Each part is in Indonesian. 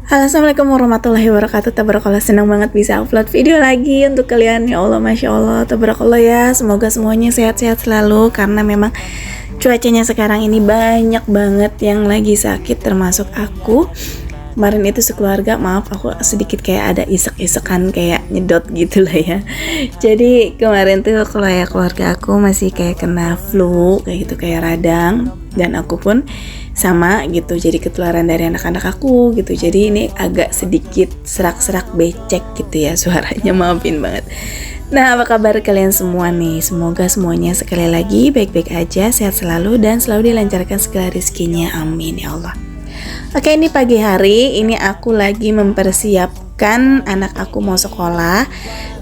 Halo, assalamualaikum warahmatullahi wabarakatuh. Tabarakallah, senang banget bisa upload video lagi untuk kalian. Ya Allah, masya Allah, tabarakallah ya. Semoga semuanya sehat-sehat selalu, karena memang cuacanya sekarang ini banyak banget yang lagi sakit, termasuk aku. Kemarin itu sekeluarga, maaf aku sedikit kayak ada isek-isekan, kayak nyedot gitu lah ya. Jadi kemarin tuh keluarga aku masih kayak kena flu, kayak gitu, kayak radang. Dan aku pun sama gitu, jadi ketularan dari anak-anak aku gitu. Jadi ini agak sedikit serak-serak becek gitu ya suaranya, maafin banget. Nah, apa kabar kalian semua nih? Semoga semuanya sekali lagi baik-baik aja, sehat selalu, dan selalu dilancarkan segala rezekinya, amin ya Allah. Oke, ini pagi hari ini aku lagi mempersiapkan anak aku mau sekolah,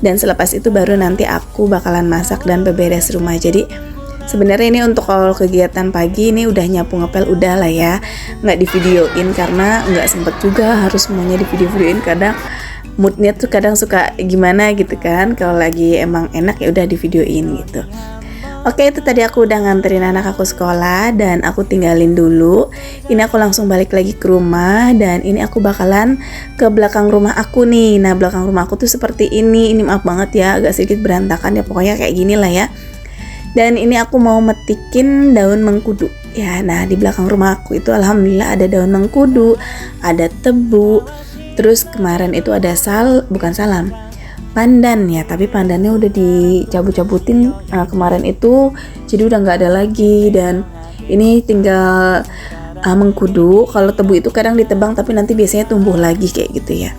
dan selepas itu baru nanti aku bakalan masak dan beberes rumah. Jadi sebenarnya ini untuk kalau kegiatan pagi ini udah nyapu ngepel udah lah ya, nggak di videoin karena nggak sempet juga harus semuanya di videoin. Kadang moodnya tuh kadang suka gimana gitu kan, kalau lagi emang enak ya udah di videoin gitu. Oke, itu tadi aku udah nganterin anak aku sekolah dan aku tinggalin dulu. Ini aku langsung balik lagi ke rumah, dan ini aku bakalan ke belakang rumah aku nih. Nah, belakang rumah aku tuh seperti ini. Ini maaf banget ya, agak sedikit berantakan ya, pokoknya kayak gini lah ya. Dan ini aku mau metikin daun mengkudu ya. Nah, di belakang rumah aku itu alhamdulillah ada daun mengkudu, ada tebu. Terus kemarin itu ada pandan ya, tapi pandannya udah dicabut-cabutin kemarin itu, jadi udah nggak ada lagi. Dan ini tinggal mengkudu. Kalau tebu itu kadang ditebang tapi nanti biasanya tumbuh lagi kayak gitu ya.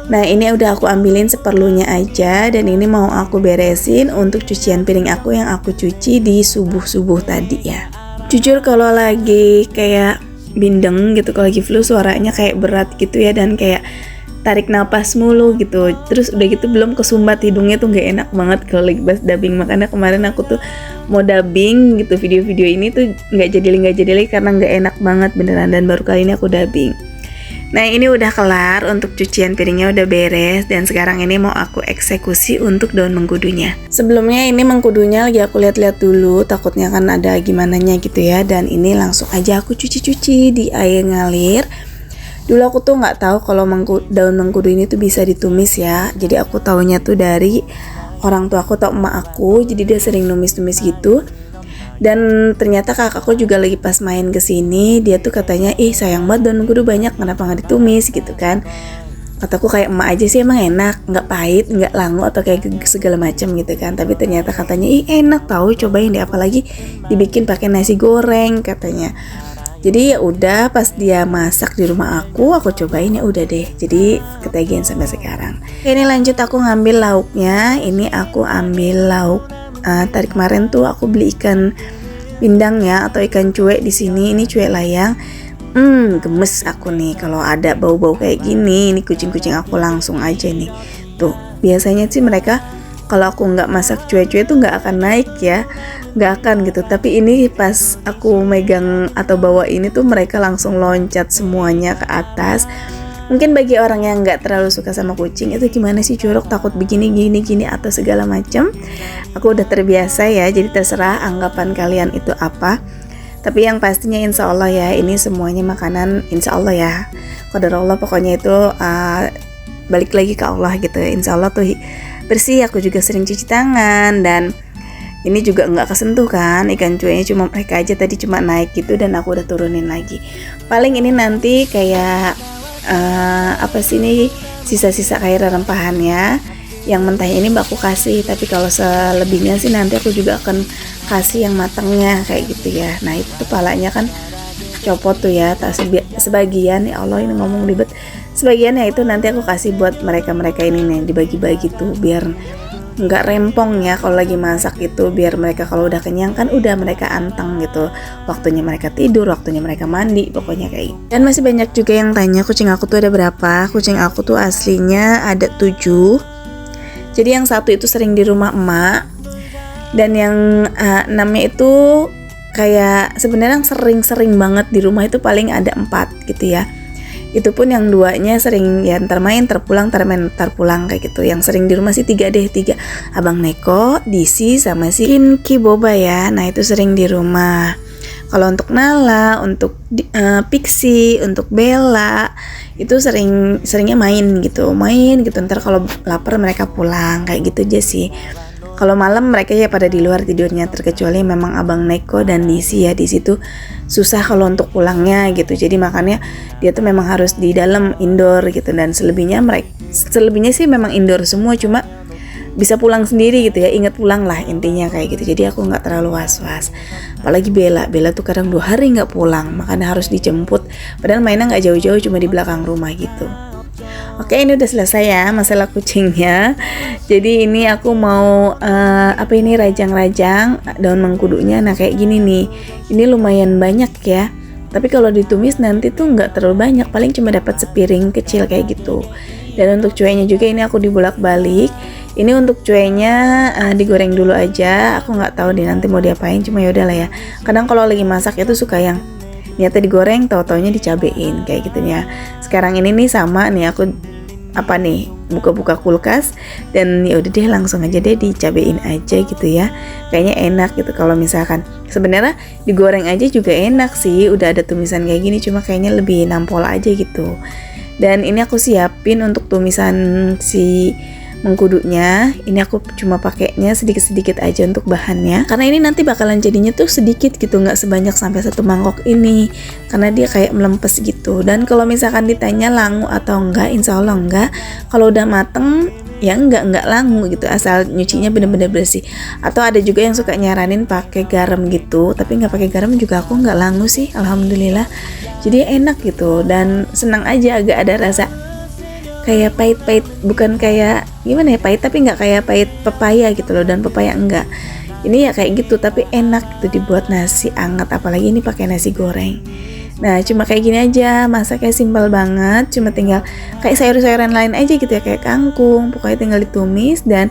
Nah, ini udah aku ambilin seperlunya aja, dan ini mau aku beresin untuk cucian piring aku yang aku cuci di subuh-subuh tadi ya. Jujur kalau lagi kayak bindeng gitu, kalau lagi flu suaranya kayak berat gitu ya, dan kayak tarik napas mulu gitu. Terus udah gitu belum kesumbat hidungnya tuh nggak enak banget kalau lagi pas dubbing. Makanya kemarin aku tuh mau dubbing gitu, video-video ini tuh nggak jadi karena nggak enak banget beneran, dan baru kali ini aku dubbing. Nah, ini udah kelar untuk cucian piringnya, udah beres, dan sekarang ini mau aku eksekusi untuk daun mengkudunya. Sebelumnya ini mengkudunya lagi aku lihat-lihat dulu, takutnya kan ada gimananya gitu ya. Dan ini langsung aja aku cuci-cuci di air ngalir. Dulu aku tuh nggak tahu kalau daun mengkudu ini tuh bisa ditumis ya. Jadi aku taunya tuh dari orang tua aku atau emak aku. Jadi dia sering numis-numis gitu. Dan ternyata kakakku juga lagi pas main ke sini, dia tuh katanya, sayang banget daun mengkudu banyak, kenapa nggak ditumis gitu kan. Kataku kayak emak aja sih emang enak, nggak pahit, nggak langu atau kayak segala macam gitu kan. Tapi ternyata katanya, enak tahu, cobain deh, apalagi dibikin pakai nasi goreng katanya. Jadi ya udah, pas dia masak di rumah aku cobain, ya udah deh. Jadi ketagihan sampai sekarang. Ini lanjut aku ngambil lauknya. Ini aku ambil lauk. Tadi kemarin tuh aku beli ikan pindang ya, atau ikan cuek di sini. Ini cuek layang. Gemes aku nih kalau ada bau-bau kayak gini. Ini kucing-kucing aku langsung aja nih. Tuh, biasanya sih mereka kalau aku nggak masak cuek-cuek tuh nggak akan naik ya, nggak akan gitu. Tapi ini pas aku megang atau bawa ini tuh mereka langsung loncat semuanya ke atas. Mungkin bagi orang yang nggak terlalu suka sama kucing, itu gimana sih Curug, takut begini gini atau segala macam. Aku udah terbiasa ya, jadi terserah anggapan kalian itu apa. Tapi yang pastinya insya Allah ya, ini semuanya makanan insya Allah ya. Qadar Allah pokoknya itu balik lagi ke Allah gitu. Insya Allah tuh bersih. Aku juga sering cuci tangan, dan ini juga nggak kesentuh kan ikan cueknya, cuma mereka aja tadi cuma naik gitu, dan aku udah turunin lagi. Paling ini nanti kayak apa sih ini, sisa-sisa kayak rempahannya yang mentah ini mbakku kasih. Tapi kalau selebihnya sih nanti aku juga akan kasih yang matangnya kayak gitu ya. Nah, itu tuh palanya kan copot tuh ya, tak sebagian, ya Allah ini ngomong ribet. Sebagian ya itu nanti aku kasih buat mereka ini nih, dibagi-bagi tuh biar nggak rempong ya kalau lagi masak itu, biar mereka kalau udah kenyang kan udah mereka anteng gitu, waktunya mereka tidur, waktunya mereka mandi, pokoknya kayak gitu. Dan masih banyak juga yang tanya kucing aku tuh ada berapa. Kucing aku tuh aslinya ada 7. Jadi yang satu itu sering di rumah emak, dan yang 6-nya itu kayak sebenarnya sering banget di rumah itu paling ada 4 gitu ya. Itu pun yang 2-nya sering ya ntar main, terpulang, ntar pulang kayak gitu. Yang sering di rumah sih 3 Abang Neko, Disi, sama si Kinki Boba ya. Nah, itu sering di rumah. Kalau untuk Nala, untuk Pixie, untuk Bella itu seringnya main gitu. Ntar kalau lapar mereka pulang kayak gitu aja sih. Kalau malam mereka ya pada di luar tidurnya, terkecuali memang Abang Neko dan Nisi ya, di situ susah kalau untuk pulangnya gitu. Jadi makanya dia tuh memang harus di dalam indoor gitu, dan selebihnya sih memang indoor semua, cuma bisa pulang sendiri gitu ya, ingat pulang lah intinya kayak gitu. Jadi aku nggak terlalu was-was. Apalagi Bella tuh kadang 2 hari nggak pulang, makanya harus dijemput. Padahal mainnya nggak jauh-jauh, cuma di belakang rumah gitu. Oke, ini udah selesai ya masalah kucingnya. Jadi ini aku mau rajang-rajang daun mengkudunya. Nah kayak gini nih, ini lumayan banyak ya. Tapi kalau ditumis nanti tuh nggak terlalu banyak, paling cuma dapat sepiring kecil kayak gitu. Dan untuk cueknya juga ini aku dibolak-balik. Ini untuk cueknya digoreng dulu aja. Aku nggak tahu deh nanti mau diapain, cuma yaudah lah ya. Kadang kalau lagi masak itu suka yang niatnya digoreng, tau-taunya dicabein kayak gitu ya. Sekarang ini nih sama nih aku buka-buka kulkas, dan ya udah deh langsung aja deh dicabein aja gitu ya. Kayaknya enak gitu kalau misalkan sebenarnya digoreng aja juga enak sih, udah ada tumisan kayak gini, cuma kayaknya lebih nampol aja gitu. Dan ini aku siapin untuk tumisan si mengkudunya. Ini aku cuma pakainya sedikit-sedikit aja untuk bahannya, karena ini nanti bakalan jadinya tuh sedikit gitu, nggak sebanyak sampai 1 mangkok ini, karena dia kayak melempes gitu. Dan kalau misalkan ditanya langu atau enggak, insya Allah enggak. Kalau udah mateng ya enggak langu gitu, asal nyucinya bener-bener bersih. Atau ada juga yang suka nyaranin pakai garam gitu, tapi nggak pakai garam juga aku nggak langu sih, alhamdulillah. Jadi enak gitu, dan senang aja, agak ada rasa kayak pahit-pahit, bukan kayak gimana ya, pahit tapi nggak kayak pahit pepaya gitu loh, dan pepaya enggak. Ini ya kayak gitu, tapi enak gitu dibuat nasi anget, apalagi ini pakai nasi goreng. Nah cuma kayak gini aja, masaknya simpel banget, cuma tinggal kayak sayur-sayuran lain aja gitu ya, kayak kangkung, pokoknya tinggal ditumis, dan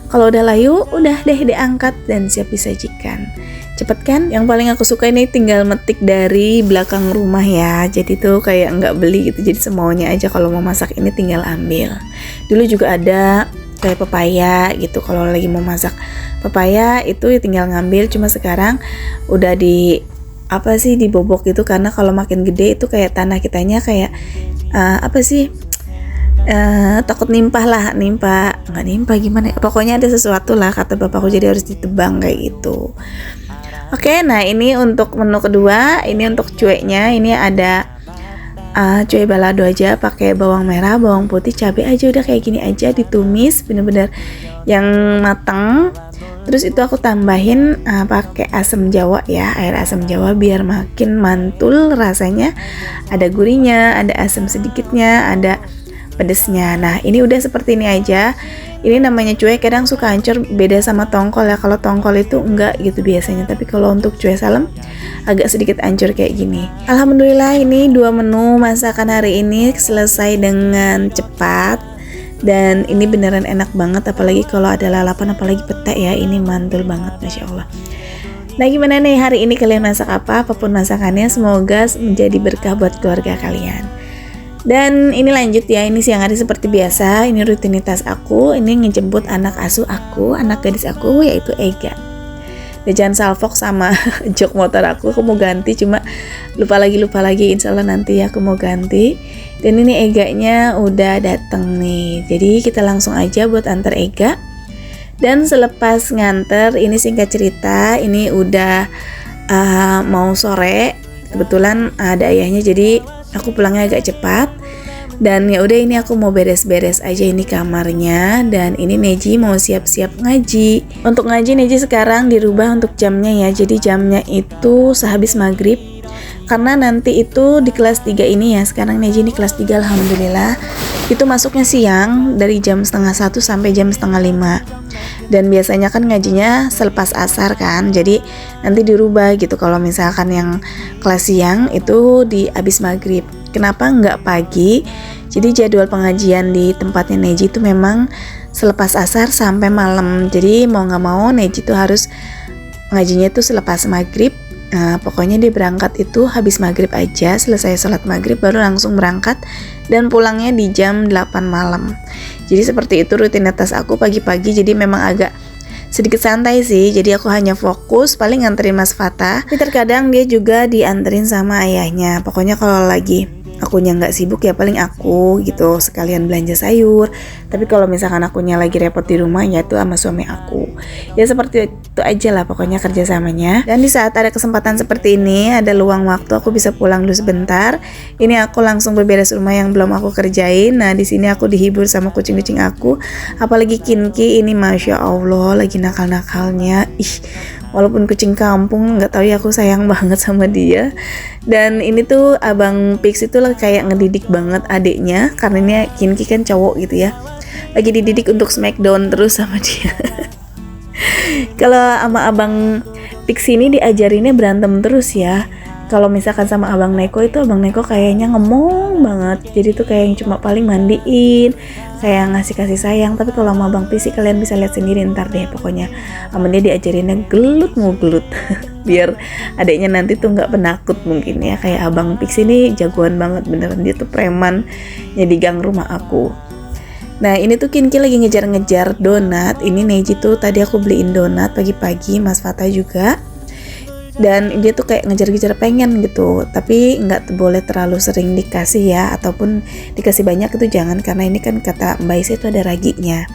kalau udah layu udah deh diangkat dan siap disajikan. Cepet kan? Yang paling aku suka ini tinggal metik dari belakang rumah ya, jadi tuh kayak nggak beli gitu, jadi semaunya aja kalau mau masak ini tinggal ambil. Dulu juga ada kayak pepaya gitu, kalau lagi mau masak pepaya itu ya tinggal ngambil, cuma sekarang udah dibobok gitu, karena kalau makin gede itu kayak tanah kitanya kayak takut nggak nimpah gimana ya, pokoknya ada sesuatu lah kata bapakku, jadi harus ditebang kayak gitu. Oke, nah ini untuk menu kedua, ini untuk cueknya, ini ada cuek balado aja, pakai bawang merah, bawang putih, cabai aja, udah kayak gini aja ditumis bener-bener yang matang. Terus itu aku tambahin pakai asam jawa ya, air asam jawa biar makin mantul rasanya, ada gurihnya, ada asam sedikitnya, ada pedesnya. Nah ini udah seperti ini aja. Ini namanya cuek, kadang suka hancur, beda sama tongkol ya. Kalau tongkol itu enggak gitu biasanya, tapi kalau untuk cuek salem agak sedikit hancur kayak gini. Alhamdulillah ini 2 menu masakan hari ini selesai dengan cepat, dan ini beneran enak banget, apalagi kalau ada lalapan, apalagi pete ya, ini mantul banget, Masya Allah. Nah gimana nih hari ini kalian masak apa? Apapun masakannya, semoga menjadi berkah buat keluarga kalian. Dan ini lanjut ya, ini siang hari seperti biasa, ini rutinitas aku, ini ngejemput anak asuh aku, anak gadis aku yaitu Ega. Dan jangan salfok sama jok motor aku mau ganti, cuma lupa lagi, insya Allah nanti aku mau ganti. Dan ini Eganya udah dateng nih, jadi kita langsung aja buat antar Ega. Dan selepas nganter, ini singkat cerita, ini udah mau sore, kebetulan ada ayahnya, jadi aku pulangnya agak cepat. Dan ya udah ini aku mau beres-beres aja ini kamarnya, dan ini Neji mau siap-siap ngaji. Untuk ngaji Neji sekarang dirubah untuk jamnya ya, jadi jamnya itu sehabis maghrib, karena nanti itu di kelas 3 ini ya, sekarang Neji ini kelas 3 alhamdulillah, itu masuknya siang dari jam 4:30 sampai jam 4:30. Dan biasanya kan ngajinya selepas asar kan, jadi nanti dirubah gitu, kalau misalkan yang kelas siang itu di habis maghrib. Kenapa nggak pagi? Jadi jadwal pengajian di tempatnya Neji itu memang selepas asar sampai malam, jadi mau nggak mau Neji itu harus ngajinya itu selepas maghrib. Nah, pokoknya dia berangkat itu habis maghrib aja, selesai sholat maghrib baru langsung berangkat, dan pulangnya di jam 8 malam. Jadi seperti itu rutinitas aku pagi-pagi, jadi memang agak sedikit santai sih, jadi aku hanya fokus paling nganterin Mas Fatah. Tapi terkadang dia juga dianterin sama ayahnya. Pokoknya kalau lagi akunya nggak sibuk ya paling aku gitu sekalian belanja sayur. Tapi kalau misalkan akunya lagi repot di rumah ya itu sama suami aku. Ya seperti itu aja lah pokoknya kerjasamanya. Dan di saat ada kesempatan seperti ini, ada luang waktu aku bisa pulang dulu sebentar. Ini aku langsung beberes rumah yang belum aku kerjain. Nah di sini aku dihibur sama kucing-kucing aku. Apalagi Kinki ini masya Allah lagi nakal-nakalnya. Walaupun kucing kampung, nggak tahu ya aku sayang banget sama dia. Dan ini tuh Abang Pix itu kayak ngedidik banget adiknya, karena ini Kinki kan cowok gitu ya. Lagi dididik untuk smackdown terus sama dia. Kalau sama Abang Pix ini diajarinnya berantem terus ya. Kalau misalkan sama Abang Neko itu Abang Neko kayaknya ngemong banget. Jadi tuh kayak yang cuma paling mandiin, kayak ngasih kasih sayang. Tapi kalau sama Abang Pix sih kalian bisa lihat sendiri ntar deh. Pokoknya sama dia diajarinnya gelut mau gelut. Biar adiknya nanti tuh nggak penakut mungkin ya. Kayak Abang Pix ini jagoan banget beneran, dia tuh preman ya di gang rumah aku. Nah ini tuh Kinki lagi ngejar-ngejar donat. Ini Neji tuh tadi aku beliin donat pagi-pagi, Mas Fatah juga. Dan dia tuh kayak ngejar-ngejar pengen gitu, tapi nggak boleh terlalu sering dikasih ya, ataupun dikasih banyak itu jangan, karena ini kan kata Mbak Isa itu ada raginya.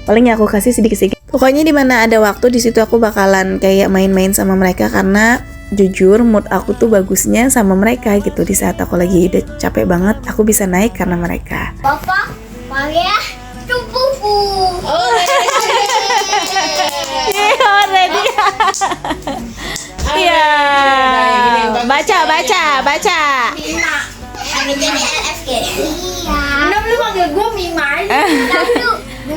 Paling aku kasih sedikit-sedikit. Pokoknya di mana ada waktu di situ aku bakalan kayak main-main sama mereka, karena jujur mood aku tuh bagusnya sama mereka gitu. Di saat aku lagi udah capek banget, aku bisa naik karena mereka. Papa, Maria, tubuhku. Already. Iya. Baca. Ada jadi LFG. Iya. Enam lu manggil gue Mimai. 1, 2,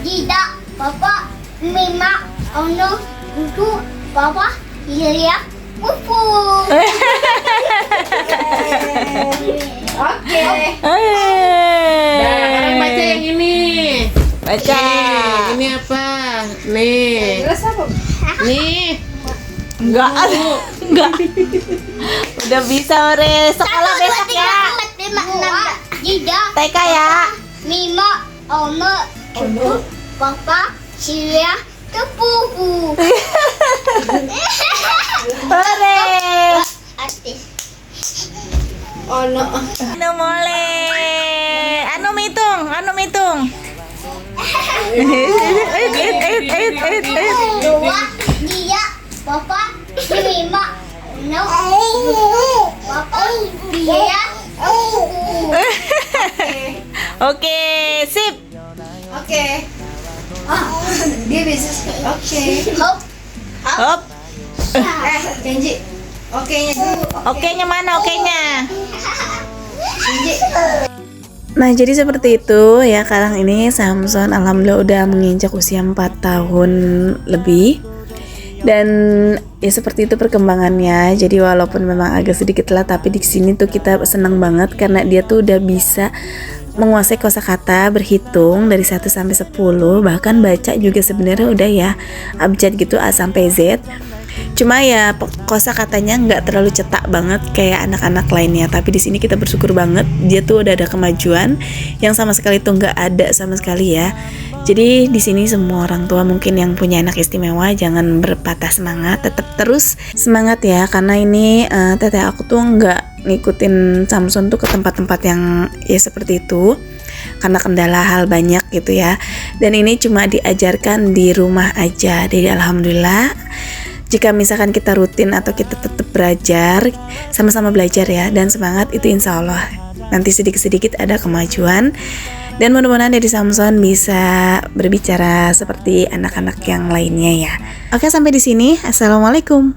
3, Papa, Mima, Ono, Tutu, Papa, Iya, Pupu. Oke. Nah, sekarang baca yang ini. Baca. Ini apa? Nih. Nih. Enggak. Udah bisa ore sekolah besok ya. 5, 6, 3, TK ya. Mima, Ono, Tutu, Papa, Iya, Pupu. Ore. Artis. Ono. Anu mole. Anu mitung. Dua, dia, Papa, Mima, no, Papa, dia, Oke, sip. Oke. Dia bisa. Oke. hop, Hop. Kenji. Oke-nya dulu. Oke-nya mana oke-nya? Kenji. Nah jadi seperti itu ya, sekarang ini Samson alhamdulillah udah menginjak usia 4 tahun lebih. Dan ya seperti itu perkembangannya. Jadi walaupun memang agak sedikit telat, tapi di sini tuh kita senang banget karena dia tuh udah bisa menguasai kosakata, berhitung dari 1 sampai 10, bahkan baca juga sebenarnya udah ya abjad gitu A sampai Z. Cuma ya kosakatanya nggak terlalu cetak banget kayak anak-anak lainnya. Tapi di sini kita bersyukur banget dia tuh udah ada kemajuan yang sama sekali tuh nggak ada sama sekali ya. Jadi di sini semua orang tua mungkin yang punya anak istimewa jangan berpatah semangat, tetap terus semangat ya, karena ini teteh aku tuh nggak ngikutin Samson tuh ke tempat-tempat yang ya seperti itu karena kendala hal banyak gitu ya. Dan ini cuma diajarkan di rumah aja. Jadi alhamdulillah jika misalkan kita rutin atau kita tetap belajar, sama-sama belajar ya, dan semangat, itu insya Allah nanti sedikit-sedikit ada kemajuan. Dan mudah-mudahan dari Samson bisa berbicara seperti anak-anak yang lainnya ya. Oke, sampai di sini. Assalamualaikum.